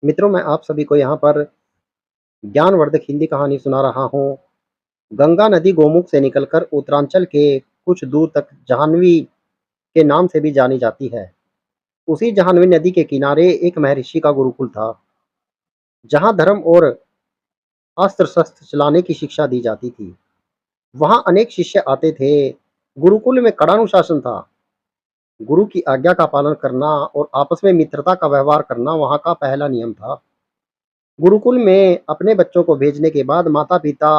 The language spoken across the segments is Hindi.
मित्रों, मैं आप सभी को यहाँ पर ज्ञानवर्धक हिंदी कहानी सुना रहा हूँ। गंगा नदी गोमुख से निकलकर उत्तरांचल के कुछ दूर तक जाह्नवी के नाम से भी जानी जाती है। उसी जाह्नवी नदी के किनारे एक महर्षि का गुरुकुल था, जहाँ धर्म और अस्त्र-शस्त्र चलाने की शिक्षा दी जाती थी। वहाँ अनेक शिष्य आते थे। गुरुकुल में कड़ा अनुशासन था। गुरु की आज्ञा का पालन करना और आपस में मित्रता का व्यवहार करना वहाँ का पहला नियम था। गुरुकुल में अपने बच्चों को भेजने के बाद माता-पिता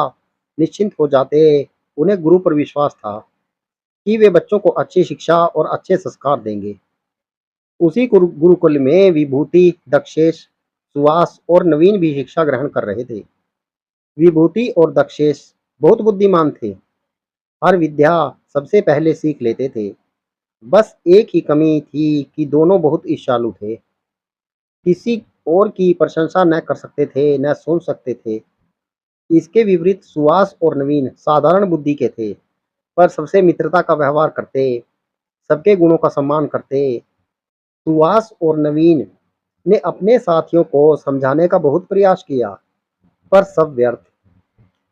निश्चिंत हो जाते। उन्हें गुरु पर विश्वास था कि वे बच्चों को अच्छी शिक्षा और अच्छे संस्कार देंगे। उसी गुरुकुल में विभूति, दक्षेश, सुवास और नवीन भी शिक्षा ग्रहण कर रहे थे। विभूति और दक्षेश बहुत बुद्धिमान थे। हर विद्या सबसे पहले सीख लेते थे। बस एक ही कमी थी कि दोनों बहुत ईर्ष्यालु थे। किसी और की प्रशंसा न कर सकते थे, न सुन सकते थे। इसके विपरीत सुहास और नवीन साधारण बुद्धि के थे, पर सबसे मित्रता का व्यवहार करते, सबके गुणों का सम्मान करते। सुहास और नवीन ने अपने साथियों को समझाने का बहुत प्रयास किया, पर सब व्यर्थ।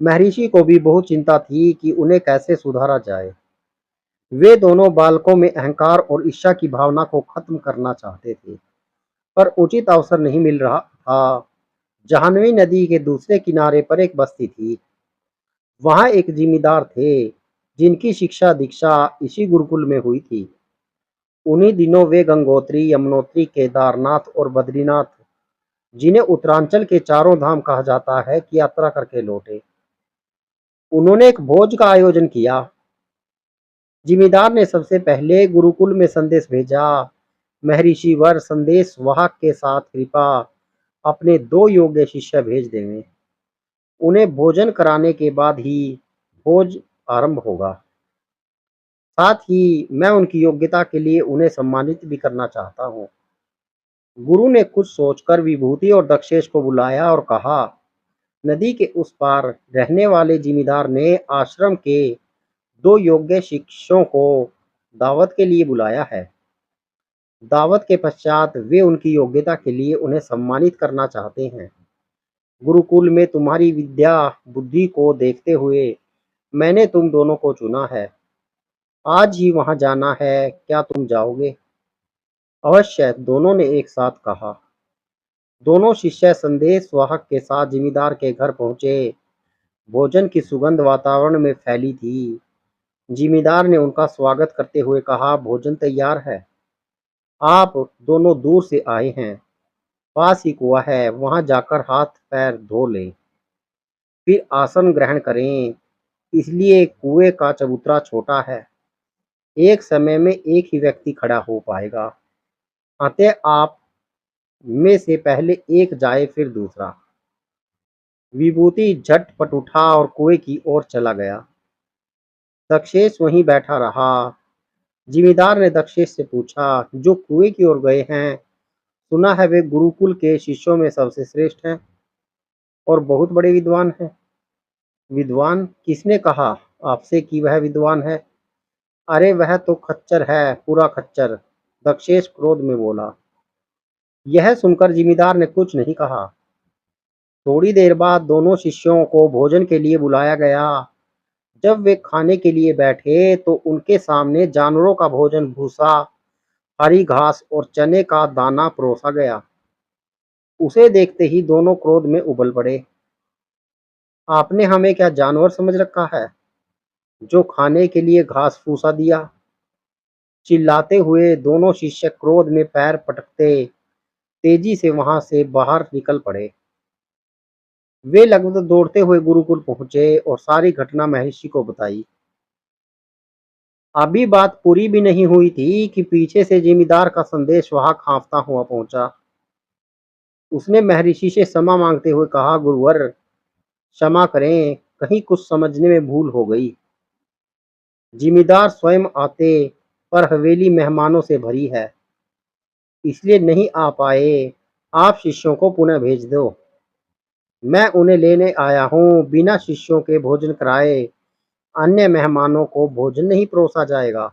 महर्षि को भी बहुत चिंता थी कि उन्हें कैसे सुधारा जाए। वे दोनों बालकों में अहंकार और ईर्ष्या की भावना को खत्म करना चाहते थे, पर उचित अवसर नहीं मिल रहा था। जाह्नवी नदी के दूसरे किनारे पर एक बस्ती थी। वहाँ एक जिम्मेदार थे, जिनकी शिक्षा दीक्षा इसी गुरुकुल में हुई थी। उन्हीं दिनों वे गंगोत्री, यमुनोत्री, केदारनाथ और बद्रीनाथ, जिन्हें उत्तरांचल के चारों धाम कहा जाता है, की यात्रा करके लौटे। उन्होंने एक भोज का आयोजन किया। जिमीदार ने सबसे पहले गुरुकुल में संदेश भेजा। महर्षि वर संदेश वाहक के साथ कृपा अपने 2 योग्य शिष्य भेज देवें। उन्हें भोजन कराने के बाद ही भोज आरंभ होगा। साथ ही मैं उनकी योग्यता के लिए उन्हें सम्मानित भी करना चाहता हूँ। गुरु ने कुछ सोचकर विभूति और दक्षेश को बुलाया और कहा, नदी के उस पार रहने वाले जिमीदार ने आश्रम के 2 योग्य शिष्यों को दावत के लिए बुलाया है। दावत के पश्चात वे उनकी योग्यता के लिए उन्हें सम्मानित करना चाहते हैं। गुरुकुल में तुम्हारी विद्या बुद्धि को देखते हुए मैंने तुम दोनों को चुना है। आज ही वहां जाना है, क्या तुम जाओगे? अवश्य, दोनों ने एक साथ कहा। दोनों शिष्य संदेश वाहक के साथ जिमीदार के घर पहुंचे। भोजन की सुगंध वातावरण में फैली थी। जिमीदार ने उनका स्वागत करते हुए कहा, भोजन तैयार है। आप दोनों दूर से आए हैं। पास ही कुआं है, वहां जाकर हाथ पैर धो लें, फिर आसन ग्रहण करें। इसलिए कुएं का चबूतरा छोटा है, एक समय में एक ही व्यक्ति खड़ा हो पाएगा। अतः आप में से पहले एक जाए, फिर दूसरा। विभूति झटपट उठा और कुएं की ओर चला गया। दक्षेश वहीं बैठा रहा। जिमीदार ने दक्षेश से पूछा, जो कुएं की ओर गए हैं, सुना है वे गुरुकुल के शिष्यों में सबसे श्रेष्ठ हैं और बहुत बड़े विद्वान हैं। विद्वान? किसने कहा आपसे कि वह विद्वान है? अरे वह तो खच्चर है, पूरा खच्चर, दक्षेश क्रोध में बोला। यह सुनकर जिमीदार ने कुछ नहीं कहा। थोड़ी देर बाद दोनों शिष्यों को भोजन के लिए बुलाया गया। जब वे खाने के लिए बैठे तो उनके सामने जानवरों का भोजन, भूसा, हरी घास और चने का दाना परोसा गया। उसे देखते ही दोनों क्रोध में उबल पड़े। आपने हमें क्या जानवर समझ रखा है, जो खाने के लिए घास फूसा दिया? चिल्लाते हुए दोनों शिष्य क्रोध में पैर पटकते तेजी से वहां से बाहर निकल पड़े। वे लगभग दौड़ते हुए गुरुकुल पहुंचे और सारी घटना महर्षि को बताई। अभी बात पूरी भी नहीं हुई थी कि पीछे से जिमीदार का संदेश वहां हाँफता हुआ पहुंचा। उसने महर्षि से क्षमा मांगते हुए कहा, गुरुवर क्षमा करें, कहीं कुछ समझने में भूल हो गई। जिमीदार स्वयं आते, पर हवेली मेहमानों से भरी है, इसलिए नहीं आ पाए। आप शिष्यों को पुनः भेज दो। मैं उन्हें लेने आया हूँ। बिना शिष्यों के भोजन कराए अन्य मेहमानों को भोजन नहीं परोसा जाएगा।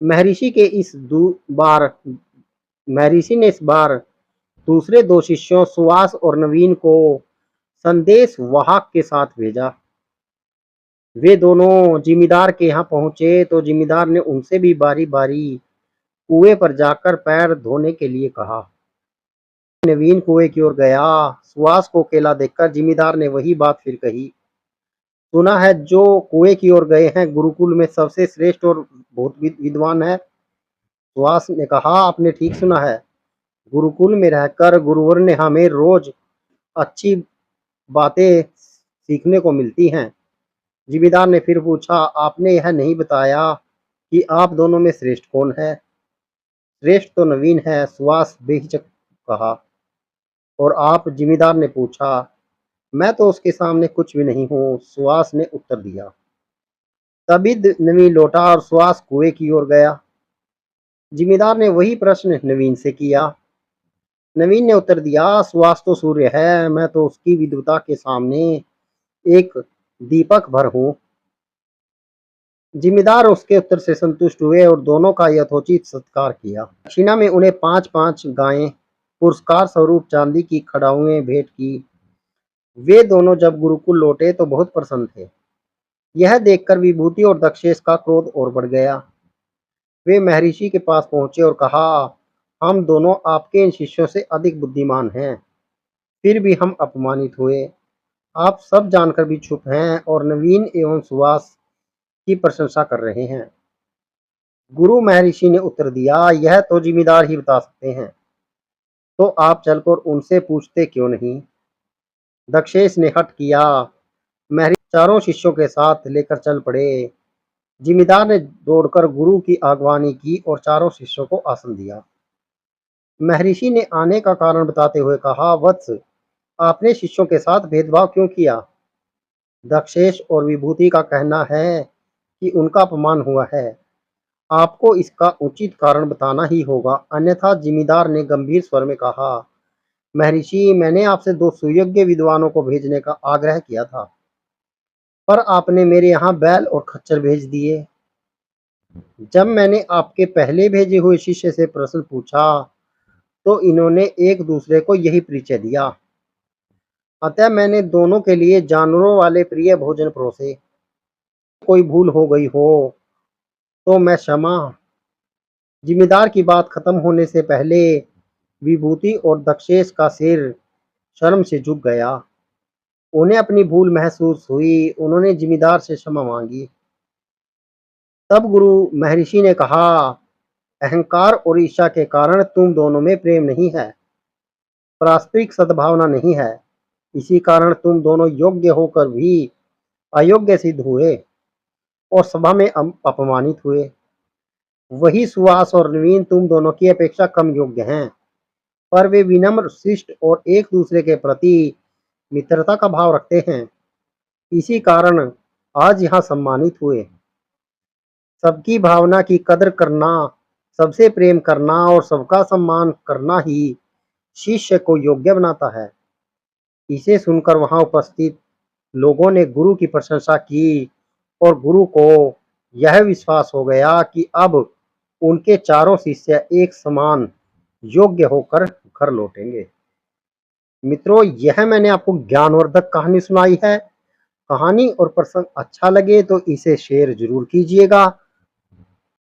महर्षि के इस दू बार महर्षि ने इस बार दूसरे दो शिष्यों सुहास और नवीन को संदेश वाहक के साथ भेजा। वे दोनों जिमीदार के यहाँ पहुंचे तो जिमीदार ने उनसे भी बारी बारी कुएं पर जाकर पैर धोने के लिए कहा। नवीन कुएं की ओर गया। सुहास को अकेला देखकर जिमीदार ने वही बात फिर कही। सुना है जो कुएं की ओर गए हैं गुरुकुल में सबसे श्रेष्ठ और बहुत विद्वान है। सुहास ने कहा, आपने ठीक सुना है। गुरुकुल में रहकर गुरुवर ने हमें रोज अच्छी बातें सीखने को मिलती हैं। जिमीदार ने फिर पूछा, आपने यह नहीं बताया कि आप दोनों में श्रेष्ठ कौन है। श्रेष्ठ तो नवीन है, सुहास बेहिचक कहा। और आप? जिमीदार ने पूछा। मैं तो उसके सामने कुछ भी नहीं हूँ, सुहास ने उत्तर दिया। तभी नवीन लौटा और सुहास कुएं की ओर गया। जिमीदार ने वही प्रश्न नवीन से किया। नवीन ने उत्तर दिया, सुहास तो सूर्य है, मैं तो उसकी विद्वता के सामने एक दीपक भर हूँ। जिमीदार उसके उत्तर से संतुष्ट हुए और दोनों का यथोचित सत्कार किया। दक्षिणा में उन्हें 5-5 गायें पुरस्कार स्वरूप चांदी की खड़ाउएं भेंट की। वे दोनों जब गुरुकुल लौटे तो बहुत प्रसन्न थे। यह देखकर विभूति और दक्षेश का क्रोध और बढ़ गया। वे महर्षि के पास पहुंचे और कहा, हम दोनों आपके इन शिष्यों से अधिक बुद्धिमान हैं, फिर भी हम अपमानित हुए। आप सब जानकर भी चुप हैं और नवीन एवं सुहास की प्रशंसा कर रहे हैं। गुरु महर्षि ने उत्तर दिया, यह तो जिम्मेदार ही बता सकते हैं, तो आप चलकर उनसे पूछते क्यों नहीं। दक्षेश ने हठ किया। महर्षि चारों शिष्यों के साथ लेकर चल पड़े। जिमीदार ने दौड़कर गुरु की आगवानी की और चारों शिष्यों को आसन दिया। महर्षि ने आने का कारण बताते हुए कहा, वत्स, आपने शिष्यों के साथ भेदभाव क्यों किया। दक्षेश और विभूति का कहना है कि उनका अपमान हुआ है। आपको इसका उचित कारण बताना ही होगा, अन्यथा। जिमीदार ने गंभीर स्वर में कहा, महर्षि, मैंने आपसे 2 सुयोग्य विद्वानों को भेजने का आग्रह किया था, पर आपने मेरे यहाँ बैल और खच्चर भेज दिए। जब मैंने आपके पहले भेजे हुए शिष्य से प्रश्न पूछा तो इन्होंने एक दूसरे को यही परिचय दिया। अतः मैंने दोनों के लिए जानवरों वाले प्रिय भोजन परोसे। कोई भूल हो गई हो तो मैं क्षमा। जिम्मेदार की बात खत्म होने से पहले विभूति और दक्षेश का सिर शर्म से झुक गया। उन्हें अपनी भूल महसूस हुई। उन्होंने जिम्मेदार से क्षमा मांगी। तब गुरु महर्षि ने कहा, अहंकार और ईर्ष्या के कारण तुम दोनों में प्रेम नहीं है, पारस्परिक सद्भावना नहीं है। इसी कारण तुम दोनों योग्य होकर भी अयोग्य सिद्ध हुए और सभा में अपमानित हुए। वही सुहास और नवीन तुम दोनों की अपेक्षा कम योग्य हैं, पर वे विनम्र, शिष्ट और एक दूसरे के प्रति मित्रता का भाव रखते हैं। इसी कारण आज यहाँ सम्मानित हुए। सबकी भावना की कदर करना, सबसे प्रेम करना और सबका सम्मान करना ही शिष्य को योग्य बनाता है। इसे सुनकर वहां उपस्थित लोगों ने गुरु की प्रशंसा की और गुरु को यह विश्वास हो गया कि अब उनके चारों शिष्य एक समान योग्य होकर घर लौटेंगे। मित्रों, यह मैंने आपको ज्ञानवर्धक कहानी सुनाई है। कहानी और प्रसंग अच्छा लगे तो इसे शेयर जरूर कीजिएगा।